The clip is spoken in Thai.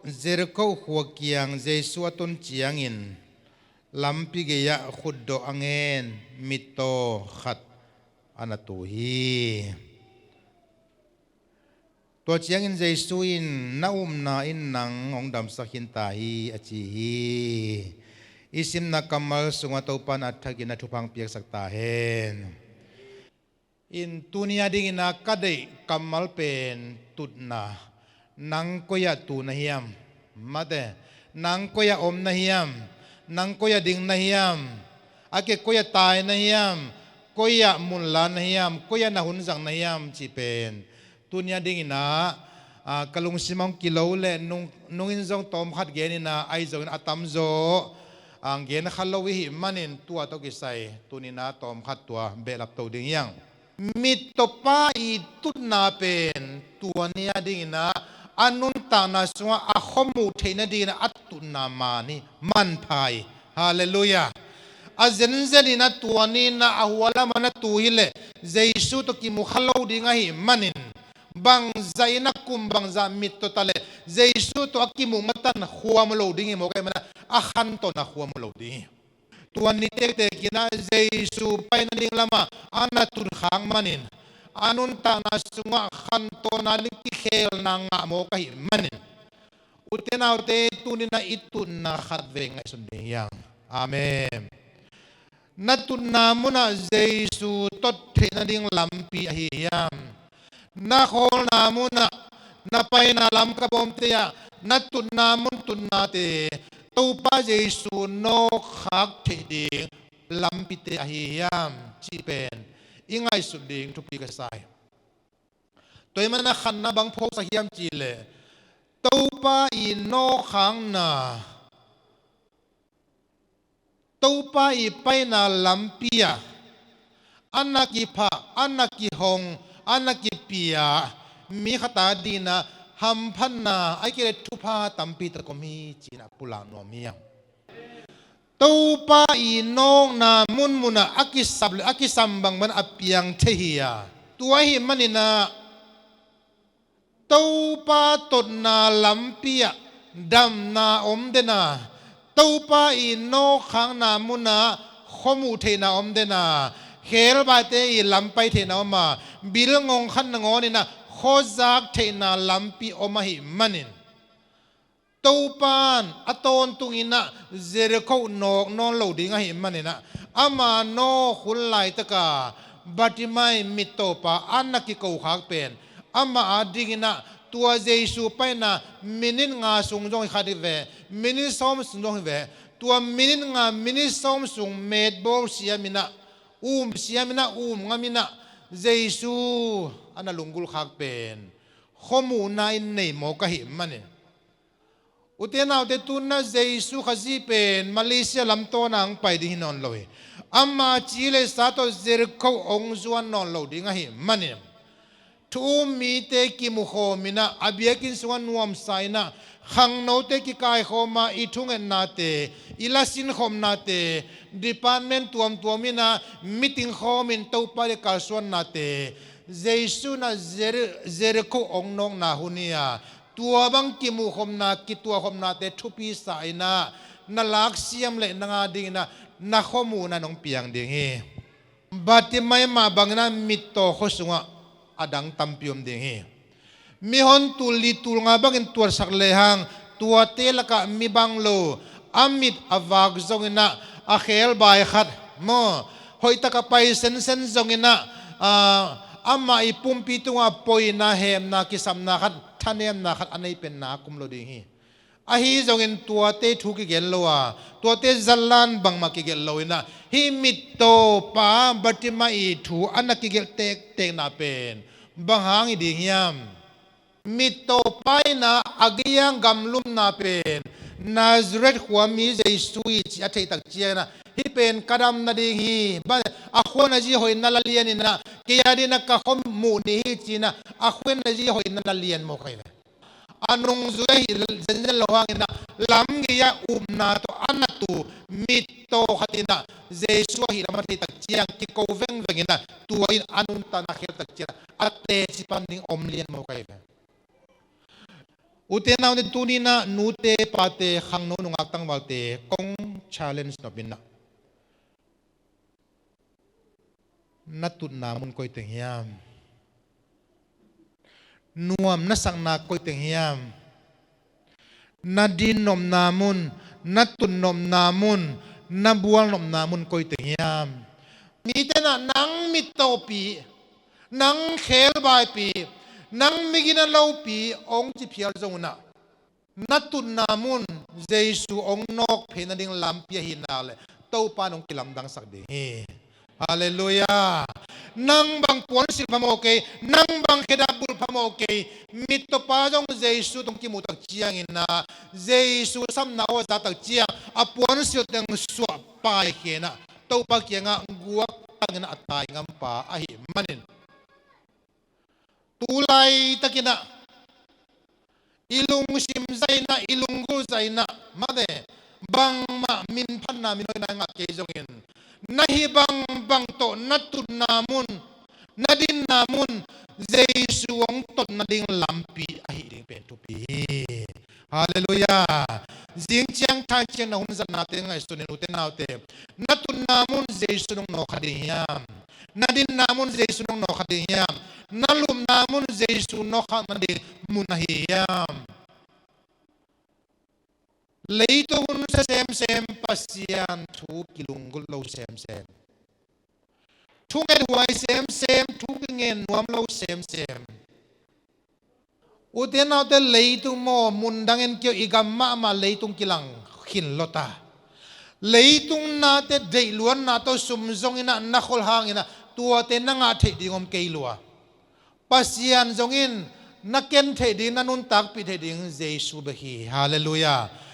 เจริโกหัวเกียงเจสัวต้นเจียงอินลำปิเกียขุดดอังเงินมิโตขัดอนาตุฮีตัวเจียงอินเจสุอินนานาอินนังองดำสักินตาฮีอจีฮีอิสิมนักกรรมสุงตัวปันอัฐกินทุพังเปียกสักตาเฮนอินตุนียดิ่งนักกัดกรรมเป็นตุดนานังก็ยาตูนหิยมมาเดนังก็ยาอมนหิยมนังก็ยาดิ่งนหิยมอาเกก็ยาตายนหิยมก็ยามุลลานหิยมก็ยานาหุนสังนหิยมจีเป็นตุนียดิ่งนะกลุงสิมองกิโลเล่นุ่งอินจงตอมขัดเกนินะไอจงอัตัมโจเกนขัลโลวิหิมันอินตัวตกิไซตุนีนะตอมขัดตัวเบลับตัวดิ่งยังมิตรป้าอีตุนาเป็นตัวนี้ดิ่งนะอันนุนตานาสวะอาขมูเทนดีนะอัตุนามานีมันพายฮาเลลูยาอาเจนเจลินะตัวนี้นะอาหัวละมันตัวฮิเลเจสุตกิมุขลาวดิ่งหิมันินบังใจนักคุมบังจามิตรตะเลเจสุตกิมุมัตันขัวมโลดิ่งหิโมกัยมันอาขันโตนะขัวมโลดิ่งตัวนี้เตกินะเจสุไปนั่นดิ่งละมาอันนัตุนขางมันินอันุนตานาสุงะขันโตนาลิกิเคลนางะโมกะหิมันอุตนาอุตตุนินาอิตุนาขัดเวงไอสุนเดียงอาเมนนัตุนามุนาเจสุตดเทนดิ่งลัมปีอหิยามนาโคนามุนานาไปนาลัมกะบอมเตียนัตุนามุนตุนาเตตูปาเจสุโนขักเทดิ่งลัมปีเตอหิยามจีเป็นอิงไงสุดดิ่งทุกปีกษายตัวมันนักขันนับบังพกสักยามจีเลตัวป้าอินโนขังนาตัวป้าอีไปนาลัมปียอันนักกิพะอันนักกิหงอันนักกิปียมีขตาดีนะฮัมพันนาไอเกลทุพาตัมปีตะกมีจีนะปุลานอมียตัวป้าอีโนนามุนมุนะอักิสับอักิสัมบังมันอภิยังเทียตัวหิมันนี่นะตัวป้าตดนาลัมปียดำนาอมเดนาตัวป้าอีโนขังนามุนะขมูเทนาอมเดนาเฮลบาเตอีลัมไปเทนาอมาบิลงงขันงอนี่นะโคจักเทนาลัมปีอมาหิมันนินตัวปานอัตโนตุงินะเจริโกนอกนอนโลดิ่งหิมันนะอามาโนขุนไลตะกาบัติไม่มิโตปาอันนักกิโกขักเป็นอามาอดิ่งนะตัวเจสุไปนะมินินงาสุงจงขัดเวมินิสอมสุงจงเวตัวมินินงามินิสอมสุงเมดโบเสียมินะเสียมินะงามินะเจสุอันนั้นลุงกุลขักเป็นข้อมูลนายในโมกะหิมันเนี่ยอุตนาอุตตุนนะเจสุขจีเป็นมาเลเซียลำต้นางไปดิ่งนอนเลยอามาจีเลสาโตเจริโกองจวนนอนเลยดิ่งหิมันเนี่ยทุ่มมีเตกิมุโคมินะอเบียกินสวนนวมไซนะขังโนเตกิกายโคมาอิทุงเอ็นนาเตอิลาสินโคมนาเตดิพาร์ตเมนต์ตัวมินะมิติงโคมินตัวปาริกาสวนนาเตเจสุนะเจริโกองนองนาหุนียตัวบังกิมุคมนากิตัวคมนาเตทุปีสายนะนาลักเสียมเลนงาดิ่งนะนาข้อมูลนะน้องเปียงดิ่งฮีบัดที่ไม่มาบังนะมิตโตโคสุงะอดังตัมพิมดิ่งฮีมีฮอนตุลีตุลงาบังอินตัวสักเลหังตัวเตลกะมีบังโลอามิดอวากจงนะอาเคลบายขัดโมหอยตะกะไปเซนจงนะอามาอีปุ่มปีตุงาปอยนาเฮมนากิสัมนาขัดท่านเอ็มนาขัดอันนี้เป็นนาคุมโลดิ่งฮีอาฮีจงอินตัวเตทุกิเกลโลอาตัวเตจัลลันบังมากิเกลโลอินะฮีมิโตปาบัติมาอีทูอันนักกิเกลเตกนาเป็นบังหางอีดิ่งยามมิโตไปนะอากิยังกำลุมนาเป็นนาซเรตหัวมีเจสุยอาเทตักเจียนะฮีเป็นกระดำนาดิ่งฮีบ้านอาควนาจีหอยนาลเลียนินะเกียดินักข้อมูลนี้จีนะอาควนาจีหอยนาลเลียนโมกัยเลยอันนุ่งจุยเจนเจนลวงนะลำกิยานาตัวอันนัตูมิโตขัดินะเจสุหิรามาเทตักเจียงกิโกเวงนะตัวอินอันุนตานาเขตักเจียอัตเตจิปันดิงอมเลียนโมกัยเลยอุ uten naw ni tunina nute pate khangno nungak tang balte kong challenge no binna natut namun koy tengyam nuam nasang na koy tengyam nadin nom namun natun nom namun nabual nom namun koy tengyam mitena nang mitopi nang khel bai pi nang migina lau pi ong chi phial zona natun namun jesu ong nok phena ding lampia hinale to pa nong kilam dang sak ding hallelujah nang bang pon sil phamo ke nang bang kedabul phamo ke mit to pa jong jesu tong ki mutak chiang ina jesu sam na o za tak chiang a pon sil teng swa pa ke na to pa ke nga guak tang na atai ngam pa a hi manin tulai takina ilung sim zaina ilunggu zaina made bang ma min phan na min na nga ke jongin nahi bang to natun namun nadin namun jesu ong tot nading lampi ahi ding pen to pi hallelujah jing chiang thang chiang na hum zan na te ngai sunin uten naute natun namun jesu nong no khadiyam nadin namun jesu nong no khadiyam nalum namun jesu no khamadi munahiyam leito hun sa sem pasian thu kilunggul lo sem thu ngen huai sem thu ngen nuam lo sem uten naw te leitung mo mundangen kyo igamma ma leitung kilang khin lota leitung na te deiluan na to sumzong ina nakhol hang ina tua te na nga the dingom keilua pasian zongin naken the ding nanun tak pi the ding jesu behi hallelujah